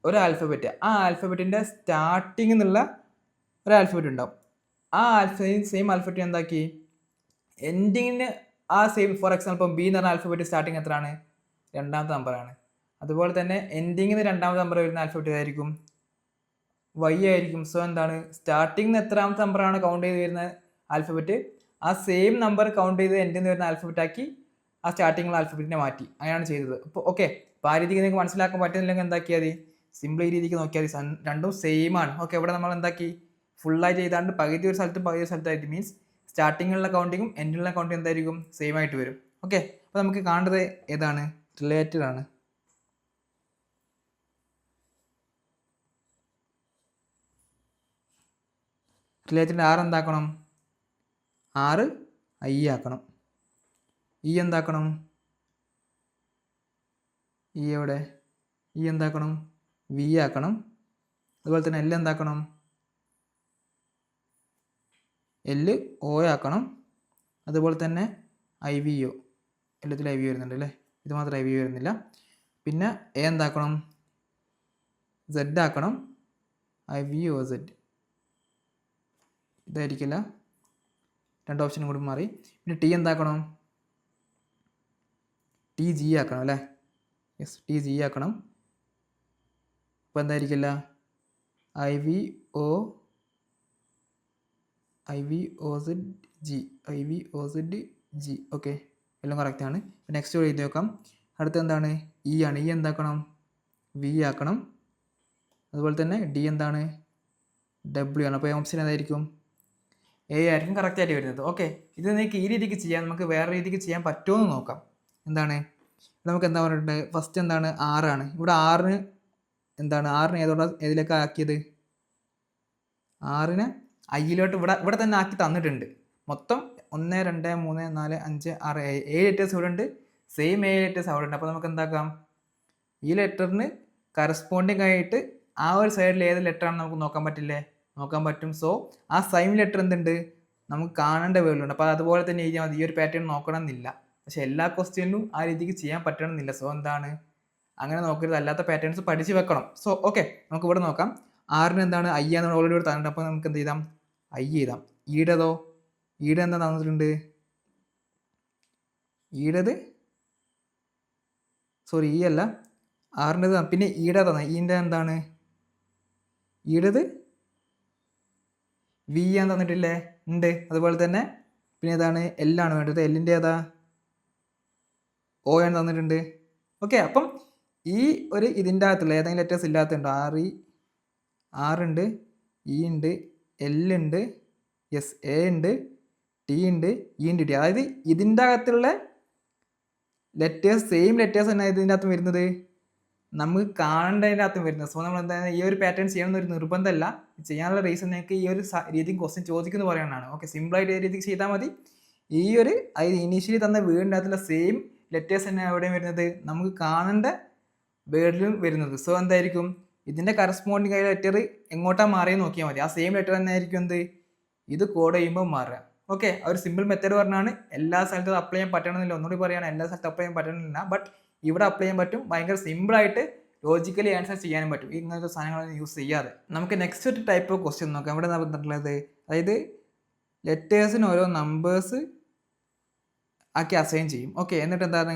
ഒരു ആൽഫബറ്റ്, ആ ആൽഫബറ്റിൻ്റെ സ്റ്റാർട്ടിങ് എന്നുള്ള ഒരു ആൽഫബറ്റ് ഉണ്ടാവും. ആ സെയിം ആൽഫബറ്റ് എന്താക്കി എൻഡിങ്ങിന് ആ സെയിം, ഫോർ എക്സാമ്പിൾ B എന്ന് പറഞ്ഞ ആൽഫബറ്റ് സ്റ്റാർട്ടിങ് എത്രയാണ്, 2ാമത്തെ നമ്പറാണ്. അതുപോലെ തന്നെ എൻഡിങ്ങിന് 2ാമത്തെ നമ്പർ വരുന്ന ആൽഫബറ്റ് ഏതായിരിക്കും, Y ആയിരിക്കും. സോ എന്താണ് സ്റ്റാർട്ടിങ് എത്രാമത്തെ നമ്പറാണ് കൗണ്ട് ചെയ്ത് വരുന്ന ആൽഫബറ്റ്, ആ സെയിം നമ്പർ കൗണ്ട് ചെയ്ത് എൻഡിൽ നിന്ന് വരുന്ന ആൽഫബറ്റ് ആക്കി ആ സ്റ്റാർട്ടിങ്ങുള്ള ആൽഫബറ്റിനെ മാറ്റി, അങ്ങനെയാണ് ചെയ്തത്. അപ്പോൾ ഓക്കെ, അപ്പോൾ ആ രീതിക്ക് നിങ്ങൾക്ക് മനസ്സിലാക്കാൻ പറ്റുന്നില്ലെങ്കിൽ എന്താക്കിയാൽ മതി, സിമ്പിൾ ഈ രീതിക്ക് നോക്കിയാൽ രണ്ടും സെയിം ആണ്. ഓക്കെ, ഇവിടെ നമ്മൾ എന്താക്കി ഫുള്ളായിട്ട് ചെയ്താണ്ട് പകുതി ഒരു സ്ഥലത്തും പകുതി ഒരു സ്ഥലത്തായിട്ട് മീൻസ് സ്റ്റാർട്ടിങ്ങിലുള്ള കൗണ്ടിങ്ങും എൻഡിലുള്ള കൗണ്ടിങ് എന്തായിരിക്കും സെയിം ആയിട്ട് വരും. ഓക്കെ, അപ്പോൾ നമുക്ക് കാണേണ്ടത് ഏതാണ്? റിലേറ്റഡ് ആണ്. റിലേറ്റഡ് ആർ എന്താക്കണം? 6 ഐ ആക്കണം. ഇ എന്താക്കണം? ഇ എവിടെ? ഇ എന്താക്കണം? വി ആക്കണം. അതുപോലെ തന്നെ എൽ എന്താക്കണം? എൽ ഒ ആക്കണം. അതുപോലെ തന്നെ ഐ വി ഒ, എല്ലാത്തിലും ഐ വി വരുന്നുണ്ട് അല്ലേ, ഇത് മാത്രം ഐ വി വരുന്നില്ല. പിന്നെ എ എന്താക്കണം? സെഡ് ആക്കണം. ഐ വി ഒ സെഡ് ഇതായിരിക്കില്ല, 2 ഓപ്ഷനും കൂടി മാറി. പിന്നെ ടി എന്താക്കണം? ടി ജി ആക്കണം അല്ലേ, യെസ് ടി ജി ആക്കണം. അപ്പോൾ എന്തായിരിക്കില്ല? I V O Z G, I V O Z G. Okay, എല്ലാം കറക്റ്റാണ്. നെക്സ്റ്റ് എഴുതി നോക്കാം. അടുത്ത എന്താണ്? ഇ ആണ്. ഇ എന്താക്കണം? വി ആക്കണം. അതുപോലെ തന്നെ ഡി എന്താണ്? ഡബ്ല്യു ആണ്. അപ്പോൾ ഓപ്ഷൻ ഏതായിരിക്കും? എ ആയിരിക്കും കറക്റ്റായിട്ട് വരുന്നത്. ഓക്കെ, ഇത് നിങ്ങൾക്ക് ഈ രീതിക്ക് ചെയ്യാം. നമുക്ക് വേറെ രീതിക്ക് ചെയ്യാൻ പറ്റുമോ എന്ന് നോക്കാം. എന്താണ് നമുക്ക് എന്താ പറഞ്ഞിട്ടുണ്ട്? ഫസ്റ്റ് എന്താണ്? 6 ആണ്. ഇവിടെ 6ന് എന്താണ്? 6ന് ഏതിലേക്കാണ് ആക്കിയത്? 6ന് ഐയിലോട്ട് ഇവിടെ തന്നെ ആക്കി തന്നിട്ടുണ്ട്. മൊത്തം 1 2 3 4 5 6 7 ലെറ്റേഴ്സ് ഇവിടെ ഉണ്ട്. സെയിം 7 ലെറ്റേഴ്സ് അവിടെ ഉണ്ട്. അപ്പോൾ നമുക്ക് എന്താക്കാം? ഈ ലെറ്ററിന് കറസ്പോണ്ടിങ് ആയിട്ട് ആ ഒരു സൈഡിൽ ഏത് ലെറ്റർ ആണ് നമുക്ക് നോക്കാൻ പറ്റില്ലേ? നോക്കാൻ പറ്റും. സോ ആ സെയിം ലെറ്റർ എന്തുണ്ട്? നമുക്ക് കാണേണ്ട വേർഡിലുണ്ട്. അപ്പോൾ അതുപോലെ തന്നെ എഴുതിയാൽ മതി. ഈ ഒരു പാറ്റേൺ നോക്കണം എന്നില്ല. പക്ഷെ എല്ലാ ക്വസ്റ്റ്യനിലും ആ രീതിക്ക് ചെയ്യാൻ പറ്റണമെന്നില്ല. സോ എന്താണ്? അങ്ങനെ നോക്കരുത്. അല്ലാത്ത പാറ്റേൺസ് പഠിച്ച് വെക്കണം. സോ ഓക്കെ, നമുക്ക് ഇവിടെ നോക്കാം. 6ന് എന്താണ്? ഐ ആണ് ഓൾറെഡി ഇവിടെ തന്നിട്ടുണ്ട്. അപ്പോൾ നമുക്ക് എന്ത് ചെയ്താം? ഐ ചെയ്താം. ഈടതോ? ഈടെ എന്താ തന്നിട്ടുണ്ട്? ഈടത് സോറി ഇ അല്ല, 6ൻ്റെത്. പിന്നെ ഈടെ തന്നെ ഈൻ്റെ എന്താണ്? ഈടത് വി ആണ് തന്നിട്ടില്ലേ? ഉണ്ട്. അതുപോലെ തന്നെ പിന്നെ ഏതാണ്? എല്ലാണ് വേണ്ടത്. എല്ലിൻ്റെ ഏതാ? ഒ ആണ് തന്നിട്ടുണ്ട്. ഓക്കെ, അപ്പം ഈ ഒരു ഇതിൻ്റെ അകത്തുള്ള ഏതെങ്കിലും ലെറ്റേഴ്സ് ഇല്ലാത്തതുണ്ടോ? ആറുണ്ട്, ഇ ഉണ്ട്, എൽ ഉണ്ട്, യെസ് എ ഉണ്ട്, ടി ഉണ്ട്, ഇ ഉണ്ട്, ടി. അതായത് ഇതിൻ്റെ അകത്തുള്ള ലെറ്റേഴ്സ് സെയിം ലെറ്റേഴ്സ് തന്നെ ഇതിൻ്റെ അകത്തും വരുന്നത്, നമുക്ക് കാണേണ്ടതിൻ്റെ അകത്തും വരുന്നത്. സോ നമ്മൾ എന്താ ഈ ഒരു പാറ്റേൺ ചെയ്യണമെന്ന് ഒരു നിർബന്ധമല്ല. ചെയ്യാനുള്ള റീസൺ നിങ്ങൾക്ക് ഈ ഒരു രീതിക്ക് ക്വസ്റ്റ്യൻ ചോദിക്കുന്നു പറയാനാണ്. ഓക്കെ, സിമ്പിളായിട്ട് ഈ രീതിക്ക് ചെയ്താൽ മതി. ഈ ഒരു അതായത് ഇനീഷ്യലി തന്ന വേർഡിൻ്റെ അകത്തുള്ള സെയിം ലെറ്റേഴ്സ് തന്നെ എവിടെയും വരുന്നത്, നമുക്ക് കാണേണ്ട വേർഡിലും വരുന്നത്. സോ എന്തായിരിക്കും? ഇതിൻ്റെ കറസ്പോണ്ടിങ് ആയ ലെറ്റർ എങ്ങോട്ടാണ് മാറിയെന്ന് നോക്കിയാൽ മതി. ആ സെയിം ലെറ്റർ തന്നെ ആയിരിക്കും എന്ത് ഇത് കോഡ് ചെയ്യുമ്പോൾ മാറുക. ഓക്കെ, ആ ഒരു സിമ്പിൾ മെത്തേഡ് പറഞ്ഞാണ്. എല്ലാ സ്ഥലത്തും അപ്ലൈ ചെയ്യാൻ പറ്റണമെന്നില്ല. ഒന്നുകൂടി പറയുകയാണ്, എല്ലാ സ്ഥലത്തും അപ്ലൈ ചെയ്യാൻ പറ്റണമെന്നില്ല. ബട്ട് ഇവിടെ അപ്ലൈ ചെയ്യാൻ പറ്റും. ഭയങ്കര സിമ്പിളായിട്ട് ലോജിക്കലി ആൻസർ ചെയ്യാനും പറ്റും ഇങ്ങനത്തെ സാധനങ്ങളൊന്നും യൂസ് ചെയ്യാതെ. നമുക്ക് നെക്സ്റ്റ് ഒരു ടൈപ്പ് ഓഫ് ക്വസ്റ്റ്യൻ നോക്കാം. ഇവിടെ നടന്നിട്ടുള്ളത് അതായത് ലെറ്റേഴ്സിന് ഓരോ നമ്പേഴ്സ് ആക്കി അസൈൻ ചെയ്യും. ഓക്കെ, എന്നിട്ട് എന്താണ്?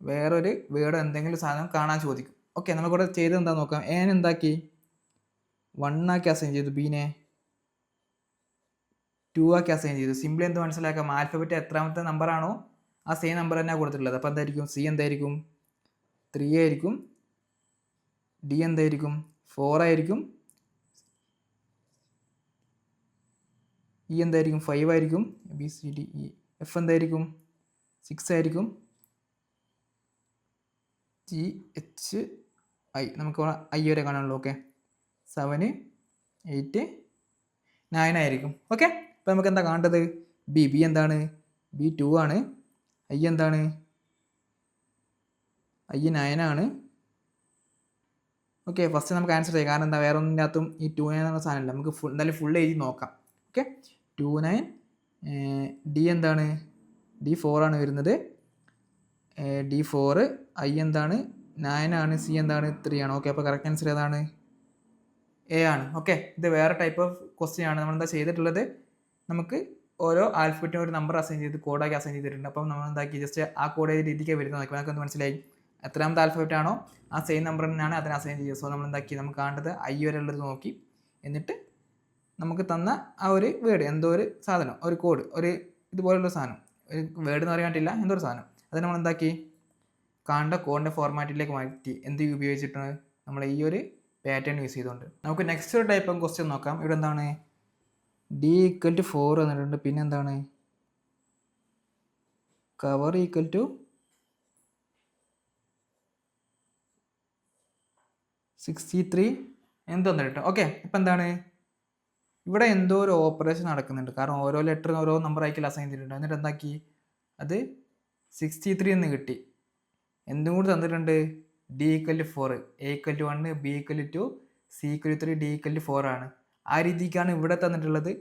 വേറൊരു വേർഡ് എന്തെങ്കിലും സാധനം കാണാൻ ചോദിക്കും. ഓക്കെ, നമുക്കിവിടെ ചെയ്തത് എന്താ നോക്കാം. എൻ എന്താക്കി? 1 ആക്കി അസൈൻ ചെയ്തു. ബീനെ 2 ആക്കി അസൈൻ ചെയ്തു. സിമ്പിൾ എന്ത് മനസ്സിലാക്കാം? ആൽഫബറ്റ് എത്രാമത്തെ നമ്പറാണോ ആ സെയിം നമ്പർ തന്നെയാണ് കൊടുത്തിട്ടുള്ളത്. അപ്പോൾ എന്തായിരിക്കും? സി എന്തായിരിക്കും? 3 ആയിരിക്കും. ഡി എന്തായിരിക്കും? 4 ആയിരിക്കും. ഇ എന്തായിരിക്കും? 5 ആയിരിക്കും. B C D E. F എന്തായിരിക്കും? 6 ആയിരിക്കും. ജി എച്ച് ഐ നമുക്ക് ഐ വരെ കാണാനുള്ളൂ. ഓക്കെ, 7 8 9 ആയിരിക്കും. ഓക്കെ, അപ്പോൾ നമുക്ക് എന്താ കാണേണ്ടത്? ബി എന്താണ്? ബി 2 ആണ്. ഐ എന്താണ്? ഐ 9 ആണ്. ഓക്കെ, ഫസ്റ്റ് നമുക്ക് ആൻസർ ചെയ്യാം. കാരണം എന്താ? വേറെ ഒന്നിനകത്തും ഈ 29 എന്നുള്ള സാധനമില്ല. നമുക്ക് എന്തായാലും ഫുൾ എഴുതി നോക്കാം. ഓക്കെ, 29. ഡി എന്താണ്? ഡി 4 ആണ് വരുന്നത്. ഡി 4. ഐ എന്താണ്? 9 ആണ്. സി എന്താണ്? 3 ആണ്. ഓക്കെ, അപ്പോൾ കറക്റ്റ് ആൻസർ ഏതാണ്? എ ആണ്. ഓക്കെ, ഇത് വേറെ ടൈപ്പ് ഓഫ് ക്വസ്റ്റ്യൻ ആണ്. നമ്മളെന്താ ചെയ്തിട്ടുള്ളത്? നമുക്ക് ഓരോ ആൽഫബറ്റിനും ഒരു നമ്പർ അസൈൻ ചെയ്ത് കോഡാക്കി അസൈൻ ചെയ്തിട്ടുണ്ട്. അപ്പം നമ്മൾ എന്താക്കി ജസ്റ്റ് ആ കോഡ് ഏത് രീതിക്ക് വരുന്നത് നോക്കി നമുക്ക് മനസ്സിലായി. എത്രാമത്തെ ആൽഫബറ്റ് ആണോ ആ സെയിം നമ്പർ തന്നെയാണ് അതിന് അസൈൻ ചെയ്യുക. സോ നമ്മൾ എന്താക്കി? നമുക്ക് കാണേണ്ടത് ഐ വരെ ഉള്ളത് നോക്കി, എന്നിട്ട് നമുക്ക് തന്ന ആ ഒരു വേർഡ് എന്തോ ഒരു സാധനം, ഒരു കോഡ്, ഒരു ഇതുപോലുള്ള സാധനം, ഒരു വേർഡ് എന്ന് പറയാൻ പറ്റില്ല, എന്തോ ഒരു സാധനം, അത് നമ്മൾ എന്താക്കി? കാണേണ്ട കോഡിൻ്റെ ഫോർമാറ്റിലേക്ക് മാറ്റി എന്ത് ഉപയോഗിച്ചിട്ടാണ്? നമ്മൾ ഈ ഒരു പാറ്റേൺ യൂസ് ചെയ്തുകൊണ്ട്. നമുക്ക് നെക്സ്റ്റ് ഒരു ടൈപ്പ് ഓഫ് ക്വസ്റ്റ്യൻ നോക്കാം. ഇവിടെ എന്താണ് ഡി ഈക്വൽ ടു 4 എന്നിട്ടുണ്ട്. പിന്നെ എന്താണ് കവർ ഈക്വൽ ടു 63 എന്ത് തന്നിട്ട്. ഓക്കെ, ഇപ്പം എന്താണ് ഇവിടെ എന്തോ ഒരു ഓപ്പറേഷൻ നടക്കുന്നുണ്ട്. കാരണം ഓരോ ലെറ്ററിന് ഓരോ നമ്പർ ആയിരിക്കും അസൈൻ ചെയ്തിട്ടുണ്ട്. എന്നിട്ട് എന്താക്കി അത് 63 എന്ന് കിട്ടി. എന്തും കൂടി തന്നിട്ടുണ്ട് D equal to 4, A equal to 1, B equal to 2, C equal to 3, D equal to 4 ആണ്. ആ രീതിക്കാണ് ഇവിടെ തന്നിട്ടുള്ളത്.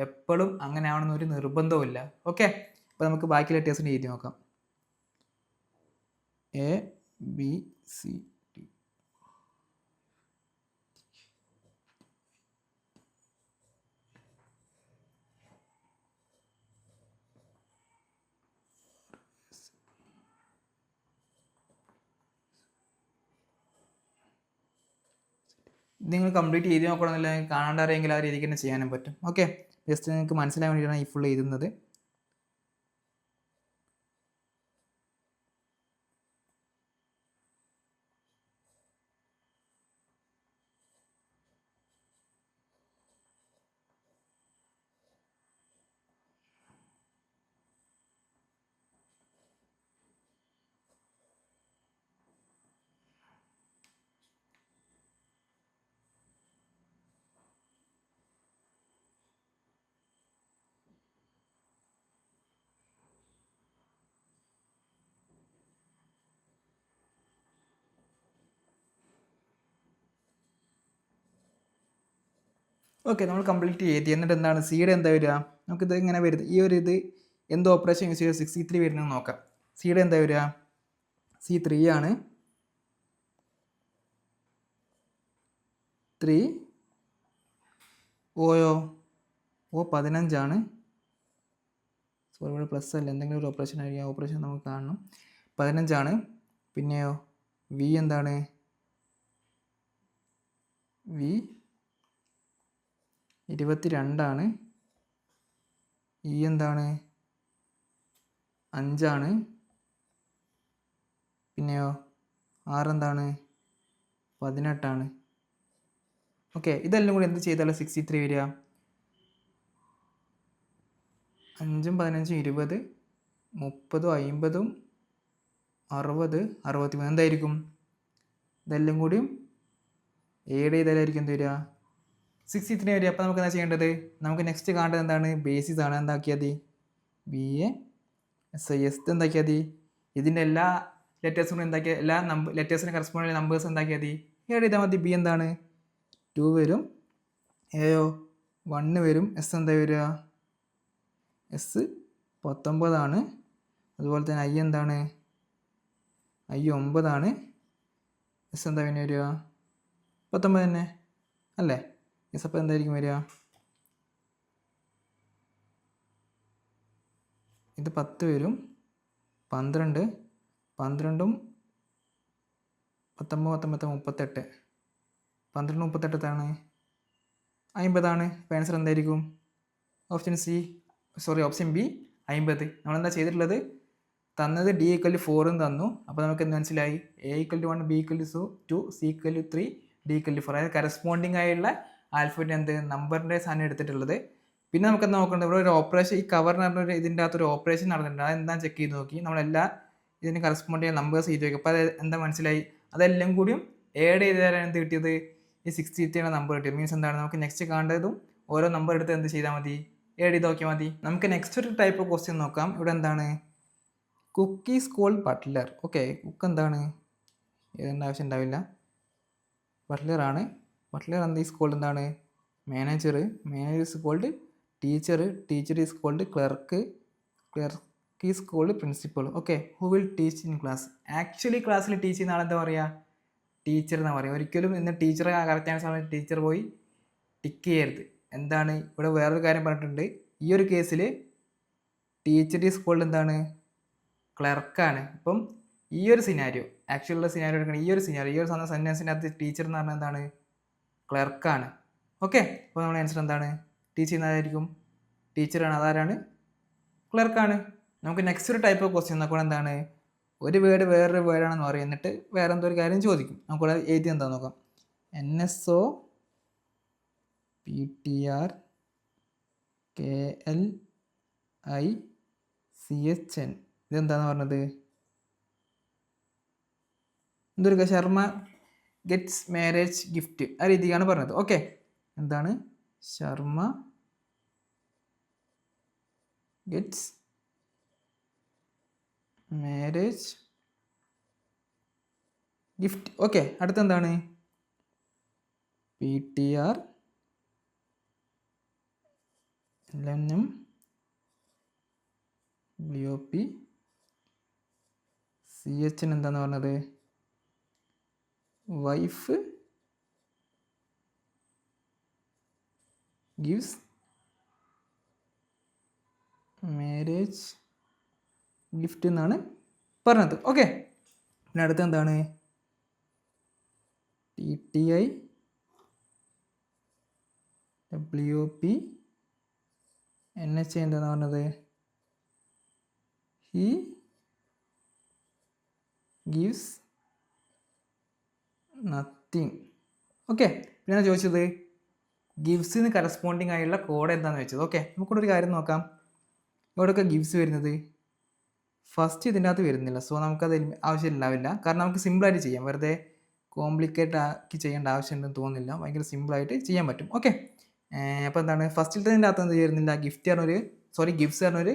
എപ്പോഴും അങ്ങനെ ആവണമെന്നൊരു നിർബന്ധവുമില്ല. ഓക്കെ, അപ്പോൾ നമുക്ക് ബാക്കി ലെറ്റേഴ്സിന് എഴുതി നോക്കാം. A B C D. നിങ്ങൾ കംപ്ലീറ്റ് എഴുതി നോക്കണമെന്നില്ല, കാണാണ്ട് അറിയെങ്കിൽ ആ രീതിക്ക് തന്നെ ചെയ്യാനും പറ്റും. ഓക്കെ, ജസ്റ്റ് നിങ്ങൾക്ക് മനസ്സിലാൻ വേണ്ടിയിട്ടാണ് ഈ ഫുൾ എഴുതുന്നത്. ഓക്കെ, നമ്മൾ കംപ്ലീറ്റ് ചെയ്ത്. എന്നിട്ട് എന്താണ് സിയുടെ എന്താ വരിക? നമുക്കിത് ഇങ്ങനെ വരുന്നത് ഈ ഒരു ഇത് എന്ത് ഓപ്പറേഷൻ യൂസ് ചെയ്ത് 63 വരുന്നത് നോക്കാം. സിയുടെ എന്താ വരിക? സി 3 ആണ്. 3 ഓയോ ഓ 15 ആണ്. സോറി, ഇവിടെ പ്ലസ് അല്ല, എന്തെങ്കിലും ഒരു ഓപ്പറേഷൻ ആയിരിക്കും. ഓപ്പറേഷൻ നമുക്ക് കാണണം. 15 ആണ്. പിന്നെയോ വി എന്താണ്? വി 22 ആണ്. ഇ എന്താണ്? 5 ആണ്. പിന്നെയോ ആർ എന്താണ്? 18 ആണ്. ഓക്കെ, ഇതെല്ലാം കൂടി എന്ത് ചെയ്താലും 63 വരിക? 5ഉം 15ഉം 20, 30ഉം 50ഉം 60, 63 എന്തായിരിക്കും? ഇതെല്ലാം കൂടിയും ഏഡ് ചെയ്താലായിരിക്കും എന്ത് വരിക? 63 വരിക. അപ്പോൾ നമുക്ക് എന്താ ചെയ്യേണ്ടത്? നമുക്ക് നെക്സ്റ്റ് കാണേണ്ടത് എന്താണ്? ബേസിസ് ആണ്. എന്താക്കിയാൽ മതി? B A S I S എന്താക്കിയാൽ മതി? ഇതിൻ്റെ എല്ലാ ലെറ്റേഴ്സും എന്താക്കിയാൽ എല്ലാ ലെറ്റേഴ്സിന് കറസ്പോണ്ടിങ് നമ്പേഴ്സ് എന്താക്കിയാൽ മതി? ഏഡ് ചെയ്താൽ മതി. ബി എന്താണ്? 2 വരും. എയോ 1 വരും. എസ് എന്താ വരിക? എസ് 19 ആണ്. അതുപോലെ തന്നെ ഐ എന്താണ്? ഐ 9 ആണ്. എസ് എന്താ പിന്നെ വരിക? 19 തന്നെ അല്ലേ? എസ് അപ്പോൾ എന്തായിരിക്കും വരിക? ഇത് 10 വരും. 12, 12ഉം 19, 38. 12, 38 ആണ് 50 ആണ്. അപ്പോൾ ആൻസർ എന്തായിരിക്കും? Option C, sorry option B 50. നമ്മളെന്താ ചെയ്തിട്ടുള്ളത്? തന്നത് ഡി ഈക്വൽ ടു 4 തന്നു. അപ്പോൾ നമുക്ക് എന്ത് മനസ്സിലായി? A equal to 1, B equal to 2, C equal to 3, D equal to 4. അതായത് കറസ്പോണ്ടിങ് ആയുള്ള ആൽഫബറ്റ് എന്ത് നമ്പറിൻ്റെ സാധനം എടുത്തിട്ടുള്ളത്. പിന്നെ നമുക്ക് എന്താ നോക്കേണ്ടത്? ഇവിടെ ഒരു ഓപ്പറേഷൻ, ഈ കവർ എന്ന് പറഞ്ഞൊരു ഇതിൻ്റെ അകത്തൊരു ഓപ്പറേഷൻ നടന്നിട്ടുണ്ട്. അതെന്താ ചെക്ക് ചെയ്ത് നോക്കി. നമ്മളെല്ലാ ഇതിന് കറസ്പോണ്ട് ചെയ്യുന്ന നമ്പേഴ്സ് ചെയ്ത് നോക്കി. അപ്പോൾ അത് എന്താ മനസ്സിലായി? അതെല്ലാം കൂടിയും ഏഡ് ചെയ്താലാണ് എന്ത് കിട്ടിയത്? ഈ 63 നമ്പർ കിട്ടിയത്. മീൻസ് എന്താണ്? നമുക്ക് നെക്സ്റ്റ് കാണേണ്ടതും ഓരോ നമ്പർ എടുത്ത് എന്ത് ചെയ്താൽ മതി? ഏഡ് ചെയ്ത് നോക്കിയാൽ മതി. നമുക്ക് നെക്സ്റ്റ് ഒരു ടൈപ്പ് ഓഫ് ക്വസ്റ്റ്യൻ നോക്കാം. ഇവിടെ എന്താണ്? Cook is called butler. Okay, cook എന്താണ്? എഴുതേണ്ട ആവശ്യം ഉണ്ടാവില്ല. ബട്ട്ലർ ആണ്. ബട്ട്ലർ എന്ത് ഈസ് കോൾഡ് എന്താണ്? Manager. Manager is called teacher. Teacher is called clerk. Clerk is called principal. Okay, who will teach in class? Actually ക്ലാസ്സിൽ ടീച്ച് ചെയ്യുന്ന ആളെന്താ പറയുക? ടീച്ചർ എന്നാണ് പറയുക. ഒരിക്കലും ഇന്ന് ടീച്ചറെ കറക്റ്റ് ആയ സമയത്ത് ടീച്ചർ പോയി ടിക്ക് ചെയ്യരുത്. എന്താണ് ഇവിടെ വേറൊരു കാര്യം പറഞ്ഞിട്ടുണ്ട്. ഈ ഒരു കേസിൽ ടീച്ചർ ഈസ് കോൾഡ് എന്താണ്? ക്ലർക്കാണ്. അപ്പം ഈ ഒരു സിനാരിയോ, ആക്ച്വലുള്ള സിനാരിയോ എടുക്കണം. ഈ ഒരു സെൻറ്റൻസിനകത്ത് ടീച്ചർ എന്ന് പറഞ്ഞാൽ എന്താണ്? ക്ലർക്കാണ്. ഓക്കെ, അപ്പോൾ നമ്മുടെ ആൻസർ എന്താണ്? ടീച്ച് ചെയ്യുന്നതായിരിക്കും ടീച്ചറാണ്. അതാരാണ്? ക്ലർക്കാണ്. നമുക്ക് നെക്സ്റ്റ് ഒരു ടൈപ്പ് ഓഫ് ക്വസ്റ്റ്യൻ നോക്കണം. എന്താണ്? ഒരു വേർഡ് വേറൊരു വേർഡാണെന്ന് പറയും. എന്നിട്ട് വേറെ എന്തോ ഒരു കാര്യം ചോദിക്കും. നമുക്കിവിടെ എഴുതി എന്താ നോക്കാം. NSO PTR KLICHN. ഇതെന്താന്ന് പറഞ്ഞത്? എന്തൊരു ശർമ്മ ഗെറ്റ്സ് മാരേജ് ഗിഫ്റ്റ് ആ രീതിയാണ് പറഞ്ഞത്. ഓക്കെ, എന്താണ് Sharma gets marriage gift. Okay, അടുത്തെന്താണ്? PTR LNM BOP CHN എന്താന്ന് പറഞ്ഞത്? വൈഫ് ഗിവ്സ് മാരേജ് ഗിഫ്റ്റ് എന്നാണ് പറഞ്ഞത്. ഓക്കെ, പിന്നെ അടുത്ത എന്താണ്? TTI WOP NHA എന്താന്ന് പറഞ്ഞത്? He gives nothing. ഓക്കെ, പിന്നെ ചോദിച്ചത് ഗിവ്സിന് കറസ്പോണ്ടിങ് ആയുള്ള കോഡ് എന്താണെന്ന് വെച്ചത്. ഓക്കെ, നമുക്കിവിടെ ഒരു കാര്യം നോക്കാം. ഇവിടെയൊക്കെ ഗിവ്സ് വരുന്നത് ഫസ്റ്റ് ഇതിൻ്റെ അകത്ത് വരുന്നില്ല. സോ നമുക്കത് ആവശ്യമില്ലാവില്ല. കാരണം നമുക്ക് സിമ്പിളായിട്ട് ചെയ്യാം. വെറുതെ കോംപ്ലിക്കേറ്റ് ആക്കി ചെയ്യേണ്ട ആവശ്യമുണ്ടെന്ന് തോന്നുന്നില്ല. ഭയങ്കര സിമ്പിളായിട്ട് ചെയ്യാൻ പറ്റും. ഓക്കെ, അപ്പോൾ എന്താണ് ഫസ്റ്റിലത്തതിൻ്റെ അകത്ത് എന്ത് വരുന്നില്ല? ഗിഫ്റ്റ് ഗിഫ്റ്റ്സ് പറഞ്ഞൊരു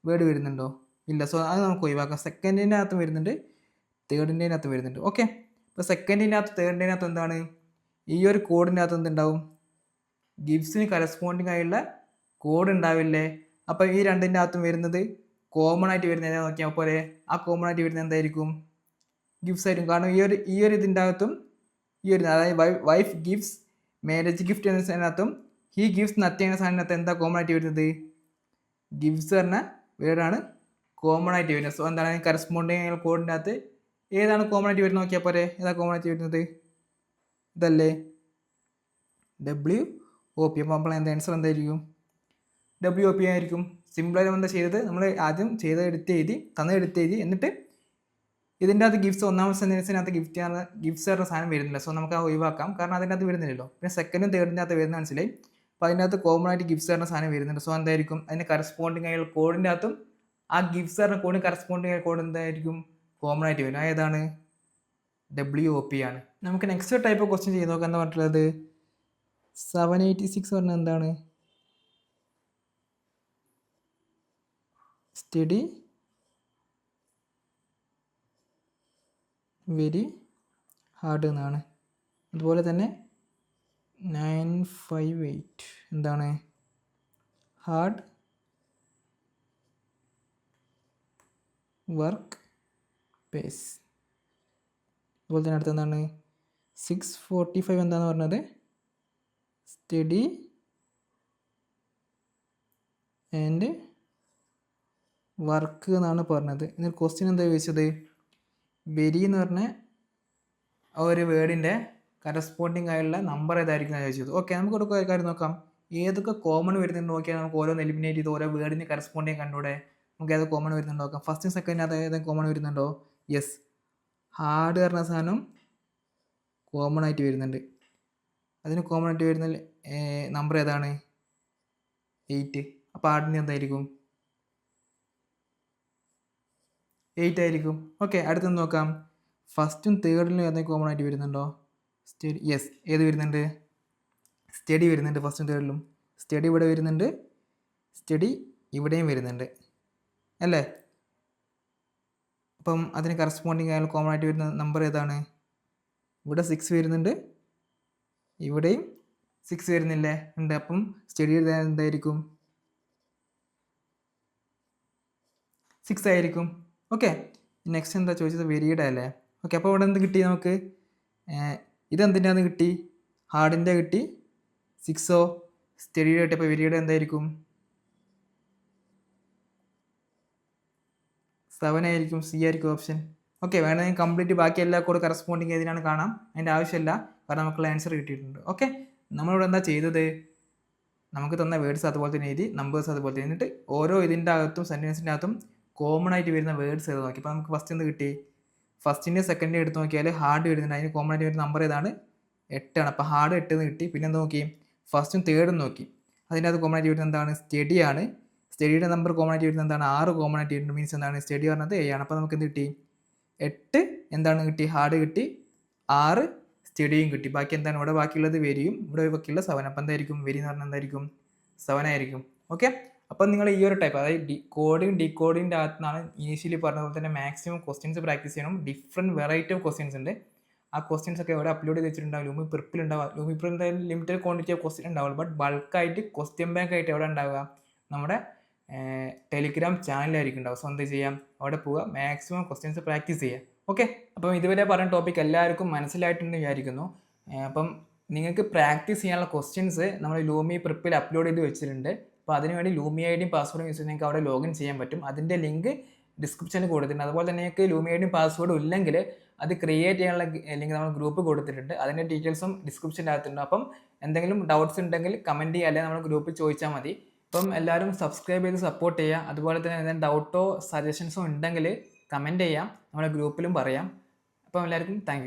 വേർഡ് വരുന്നുണ്ടോ? ഇല്ല. സോ അത് നമുക്ക് ഒഴിവാക്കാം. സെക്കൻഡിൻ്റെ അകത്ത് വരുന്നുണ്ട്, തേർഡിൻ്റെ അകത്ത് വരുന്നുണ്ട്. ഓക്കെ, ഇപ്പോൾ സെക്കൻഡിൻ്റെ അകത്ത് തേർഡിൻ്റെ അകത്ത് എന്താണ്? ഈ ഒരു കോഡിൻ്റെ അകത്ത് എന്തുണ്ടാവും? ഗിഫ്റ്റ്സിന് കറസ്പോണ്ടിങ് ആയുള്ള കോഡ് ഉണ്ടാവില്ലേ? അപ്പോൾ ഈ രണ്ടിൻ്റെ അകത്തും വരുന്നത് കോമൺ ആയിട്ട് വരുന്നത് ഏതാ നോക്കിയാൽ പോലെ ആ കോമൺ ആയിട്ട് വരുന്നത് എന്തായിരിക്കും? ഗിഫ്റ്റ്സ് ആയിരിക്കും. കാരണം ഈ ഒരു ഇതിൻ്റെ അകത്തും ഈ ഒരു അതായത് വൈഫ് ഗിഫ്റ്റ്സ് മാരേജ് ഗിഫ്റ്റ് എന്ന സാധനത്തും ഹി ഗിഫ്റ്റ്സ് നത്തിങ് എന്ന സാധനത്ത് എന്താ കോമൺ ആയിട്ട് വരുന്നത്? ഗിഫ്റ്റ്സ് പറഞ്ഞ വേർഡാണ് കോമൺ ആയിട്ട് വരുന്നത്. സോ എന്താണ് കറസ്പോണ്ടിങ് കോഡിൻ്റെ അകത്ത് ഏതാണ് കോമൺ ആയിട്ട് വരുന്നത് നോക്കിയാൽ പോലെ ഏതാ കോമൺ ആയിട്ട് വരുന്നത്? ഇതല്ലേ WOP. അപ്പോൾ നമ്മൾ എന്താ ആൻസർ എന്തായിരിക്കും? WOP ആയിരിക്കും. സിമ്പിളായി എന്താ ചെയ്തത്? നമ്മൾ ആദ്യം എടുത്ത് എഴുതി എന്നിട്ട് ഇതിൻ്റെ അകത്ത് ഗിഫ്റ്റ്സ് ഒന്നാമത്തെ സെൻറ്റൻസിനകത്ത് ഗിഫ്റ്റ്സ് പറഞ്ഞ സാധനം വരുന്നില്ല. സോ നമുക്ക് ആ ഒഴിവാക്കാം, കാരണം അതിൻ്റെ അകത്ത് വരുന്നില്ലല്ലോ. പിന്നെ സെക്കൻഡും തേർഡിൻ്റെ അകത്ത് വരുന്ന മനസ്സിലായി. അപ്പോൾ അതിൻ്റെ അകത്ത് കോമൺ ആയിട്ട് ഗിഫ്റ്റ്സ് പറഞ്ഞ സാധനം വരുന്നുണ്ട്. സോ എന്തായിരിക്കും? അതിന് കറസ്പോണ്ടിങ് ആയുള്ള കോഡിൻ്റെ അകത്തും ആ ഗിഫ്റ്റ്സ് പറഞ്ഞ കോഡിന് കറസ്പോണ്ടിങ് ആയ കോഡ് എന്തായിരിക്കും? കോമൺ ആയിട്ട് വരും. ഏതാണ്? WOP ആണ്. നമുക്ക് നെക്സ്റ്റ് ടൈപ്പ് ഓഫ് ക്വസ്റ്റ്യൻ ചെയ്ത് നോക്കാം. എന്താ പറഞ്ഞിട്ടുള്ളത്? 786 പറഞ്ഞാൽ എന്താണ്? സ്റ്റഡി വെരി ഹാർഡ് എന്നാണ്. അതുപോലെ തന്നെ 958 എന്താണ്? Hard work pace. അതുപോലെ തന്നെ അടുത്ത എന്താണ്? 645 എന്താണെന്ന് പറഞ്ഞത്? സ്റ്റഡി ആൻഡ് വർക്ക് എന്നാണ് പറഞ്ഞത്. ഇതിന് ക്വസ്റ്റ്യൻ എന്താ ചോദിച്ചത്? വെരി എന്ന് പറഞ്ഞ ആ ഒരു വേർഡിൻ്റെ കറസ്പോണ്ടിങ് ആയുള്ള നമ്പർ ഏതായിരിക്കും എന്ന് ചോദിച്ചത്. ഓക്കെ, നമുക്ക് ഒരു കാര്യം നോക്കാം. ഏതൊക്കെ കോമൺ വരുന്നുണ്ട് നോക്കിയാൽ നമുക്ക് ഓരോന്ന് എലിമിനേറ്റ് ചെയ്ത് ഓരോ വേർഡിന് കറസ്പോണ്ടിങ് കണ്ടൂടെ? നമുക്ക് ഏത് കോമൺ വരുന്നുണ്ടോ നോക്കാം. ഫസ്റ്റും സെക്കൻഡിന് അത് ഏതെങ്കിലും കോമൺ വരുന്നുണ്ടോ? യെസ്, ഹാർഡ് പറഞ്ഞ സാധനം കോമൺ ആയിട്ട് വരുന്നുണ്ട്. അതിന് കോമൺ ആയിട്ട് വരുന്ന നമ്പർ ഏതാണ്? 8. അപ്പോൾ ഹാർഡിന് എന്തായിരിക്കും? 8 ആയിരിക്കും. ഓക്കെ, അടുത്തൊന്ന് നോക്കാം. ഫസ്റ്റും തേർഡിലും ഏതെങ്കിലും കോമൺ ആയിട്ട് വരുന്നുണ്ടോ? സ്റ്റഡി. യെസ്, ഏത് വരുന്നുണ്ട്? സ്റ്റഡി വരുന്നുണ്ട് ഫസ്റ്റും തേർഡിലും. സ്റ്റഡി ഇവിടെ വരുന്നുണ്ട്, സ്റ്റഡി ഇവിടെയും വരുന്നുണ്ട് അല്ലേ? അപ്പം അതിന് കറസ്പോണ്ടിങ് ആയാലും കോമൺ ആയിട്ട് വരുന്ന നമ്പർ ഏതാണ്? ഇവിടെ 6 വരുന്നുണ്ട്, ഇവിടെയും 6 വരുന്നില്ലേ? ഉണ്ട്. അപ്പം സ്റ്റഡി എന്തായിരിക്കും? 6 ആയിരിക്കും. ഓക്കെ, നെക്സ്റ്റ് എന്താ ചോദിച്ചത്? വെരിയുടെ അല്ലേ? ഓക്കെ, അപ്പോൾ ഇവിടെ എന്ത് കിട്ടി നമുക്ക്? ഇതെന്തിൻ്റെയാന്ന് കിട്ടി? ഹാർഡിൻ്റെ കിട്ടി. 6ഓ സ്റ്റഡിയുടെ കിട്ടി. അപ്പോൾ വെരിയുടെ എന്തായിരിക്കും? 7 ആയിരിക്കും. C ആയിരിക്കും ഓപ്ഷൻ. ഓക്കെ, വേണമെങ്കിൽ കംപ്ലീറ്റ് ബാക്കി എല്ലാ കൂടെ കറസ്പോണ്ടിങ് ഏതിനാണ് കാണാം. അതിൻ്റെ ആവശ്യമില്ല, കാരണം നമുക്കുള്ള ആൻസർ കിട്ടിയിട്ടുണ്ട്. ഓക്കെ, നമ്മളിവിടെ എന്താ ചെയ്തത്? നമുക്ക് തന്ന വേർഡ്സ് അതുപോലെ തന്നെ എഴുതി, നമ്പേഴ്സ് അതുപോലെ തന്നെ. എന്നിട്ട് ഓരോ ഇതിൻ്റെ അകത്തും സെൻറ്റൻസിൻ്റെ അകത്തും കോമൺ ആയിട്ട് വരുന്ന വേർഡ്സ് ഏത് നോക്കി. അപ്പോൾ നമുക്ക് ഫസ്റ്റ് എന്ത് കിട്ടി? ഫസ്റ്റിൻ്റെ സെക്കൻഡിൻ്റെ എടുത്ത് നോക്കിയാൽ ഹാർഡ് വരുന്നുണ്ട്. അതിന് കോമൺ ആയിട്ട് വരുന്ന നമ്പർ ഏതാണ്? 8 അപ്പോൾ ഹാർഡ് 8 എന്ന് കിട്ടി. പിന്നെ എന്താ നോക്കി, ഫസ്റ്റും തേർഡും നോക്കി. അതിൻ്റെ അത് കോമൺ ആയിട്ട് വരുന്നത് എന്താണ്, സ്റ്റഡിയാണ്. സ്റ്റഡിയുടെ നമ്പർ കോമൺ ആയിട്ട് വരുന്നത് എന്താണ്, 6 കോമൺ ആയിട്ട് വരുന്നത്. മീൻസ് എന്താണ്, സ്റ്റഡി പറഞ്ഞത് A ആണ്. അപ്പോൾ നമുക്ക് എന്ത് കിട്ടി, 8 എന്താണ് കിട്ടി, ഹാർഡ് കിട്ടി, 6 സ്റ്റഡിയും കിട്ടി. ബാക്കി എന്താണ് ഇവിടെ ബാക്കിയുള്ളത്, വരിയും ഇവിടെ ബാക്കിയുള്ള 7. അപ്പോൾ എന്തായിരിക്കും വരി എന്ന് പറഞ്ഞാൽ എന്തായിരിക്കും, 7 ആയിരിക്കും. ഓക്കെ, അപ്പം നിങ്ങൾ ഈ ഒരു ടൈപ്പ്, അതായത് കോഡിങ് ഡീകോഡിങ്ങിൻ്റെ അകത്ത് നിന്നാണ് ഇനീഷ്യലി പറഞ്ഞ പോലെ തന്നെ മാക്സിമം ക്വസ്റ്റ്യൻസ് പ്രാക്ടീസ് ചെയ്യണം. ഡിഫറെൻറ്റ് വെറൈറ്റി ഓഫ് ക്വസ്റ്റ്യൻസ് ഉണ്ട്. ആ ക്വസ്റ്റ്യൻസ് ഒക്കെ എവിടെ അപ്ലോഡ് ചെയ്ത് വെച്ചിട്ടുണ്ടാവും, ലൂമി പ്രിപ്പിൽ ഉണ്ടാവുക. ലൂമി പ്രിപ്പിൽ എന്തായാലും ലിമിറ്റഡ് ക്വാണ്ടിറ്റി ഓഫ് ക്വസ്റ്റ്യൻ ഉണ്ടാവുള്ളൂ. ബട്ട് ബൾക്കായിട്ട് ക്വസ്റ്റ്യൻ ബാങ്ക് ആയിട്ട് എവിടെ ഉണ്ടാവുക, നമ്മുടെ ടെലിഗ്രാം ചാനലായിരിക്കും ഉണ്ടാവുക. സോ എന്ത് ചെയ്യാം, അവിടെ പോവുക, മാക്സിമം ക്വസ്റ്റ്യൻസ് പ്രാക്ടീസ് ചെയ്യുക. ഓക്കെ, അപ്പം ഇതുവരെ പറഞ്ഞ ടോപ്പിക് എല്ലാവർക്കും മനസ്സിലായിട്ടുണ്ടെന്ന് വിചാരിക്കുന്നു. അപ്പം നിങ്ങൾക്ക് പ്രാക്ടീസ് ചെയ്യാനുള്ള ക്വസ്റ്റ്യൻസ് നമ്മൾ ലൂമി പ്രിപ്പിൽ അപ്ലോഡ് ചെയ്ത് വെച്ചിട്ടുണ്ട്. അപ്പോൾ അതിനുവേണ്ടി ലൂമി ഐഡിയും പാസ്വേഡും യൂസ് ചെയ്ത് നിങ്ങൾക്ക് അവിടെ ലോഗിൻ ചെയ്യാൻ പറ്റും. അതിൻ്റെ ലിങ്ക് ഡിസ്ക്രിപ്ഷനിൽ കൊടുത്തിട്ടുണ്ട്. അതുപോലെ തന്നെ നിങ്ങൾക്ക് ലൂമി ഐഡിയും പാസ്വേഡും ഇല്ലെങ്കിൽ അത് ക്രിയേറ്റ് ചെയ്യാനുള്ള ലിങ്ക് നമ്മൾ ഗ്രൂപ്പ് കൊടുത്തിട്ടുണ്ട്. അതിൻ്റെ ഡീറ്റെയിൽസും ഡിസ്ക്രിപ്ഷൻ്റെ അകത്തുണ്ട്. അപ്പം എന്തെങ്കിലും ഡൗട്ട്സ് ഉണ്ടെങ്കിൽ കമൻറ്റ് ചെയ്യുക, അല്ലെങ്കിൽ നമ്മൾ ഗ്രൂപ്പിൽ ചോദിച്ചാൽ മതി. അപ്പം എല്ലാവരും സബ്സ്ക്രൈബ് ചെയ്ത് സപ്പോർട്ട് ചെയ്യുക. അതുപോലെ തന്നെ എന്തെങ്കിലും ഡൗട്ടോ സജഷൻസോ ഉണ്ടെങ്കിൽ കമൻറ്റ് ചെയ്യാം, നമ്മുടെ ഗ്രൂപ്പിലും പറയാം. അപ്പം എല്ലാവർക്കും താങ്ക് യു.